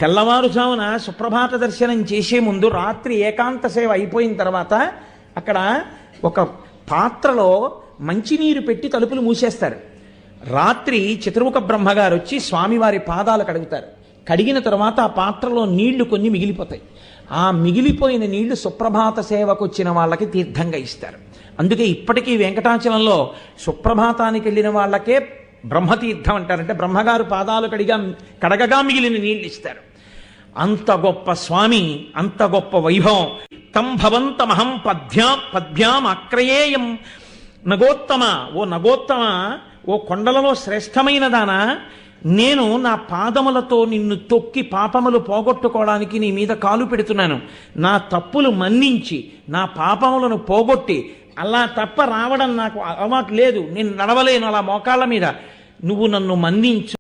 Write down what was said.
తెల్లవారుజామున సుప్రభాత దర్శనం చేసే ముందు రాత్రి ఏకాంత సేవ అయిపోయిన తర్వాత అక్కడ ఒక పాత్రలో మంచినీరు పెట్టి తలుపులు మూసేస్తారు. రాత్రి చిత్రముఖ బ్రహ్మగారు వచ్చి స్వామివారి పాదాలు కడుగుతారు. కడిగిన తర్వాత ఆ పాత్రలో నీళ్లు కొన్ని మిగిలిపోతాయి. ఆ మిగిలిపోయిన నీళ్లు సుప్రభాత సేవకు వచ్చిన వాళ్ళకి తీర్థంగా ఇస్తారు. అందుకే ఇప్పటికీ వెంకటాచలంలో సుప్రభాతానికి వెళ్ళిన వాళ్ళకే బ్రహ్మతీర్థం అంటారంటే బ్రహ్మగారు పాదాలు కడగగా మిగిలిన నీళ్ళు ఇస్తారు. అంత గొప్ప స్వామి, అంత గొప్ప వైభవం. తం భవంతమహం పద్భ్యాం ఆక్రయేయం నగోత్తమ, ఓ నగోత్తమ, ఓ కొండలలో శ్రేష్టమైన దానా, నేను నా పాదములతో నిన్ను తొక్కి పాపములు పోగొట్టుకోవడానికి నీ మీద కాలు పెడుతున్నాను. నా తప్పులు మన్నించి నా పాపములను పోగొట్టి, అలా తప్ప రావడం నాకు అలవాటు లేదు, నేను నడవలేను అలా మోకాళ్ళ మీద, నువ్వు నన్ను మన్నించు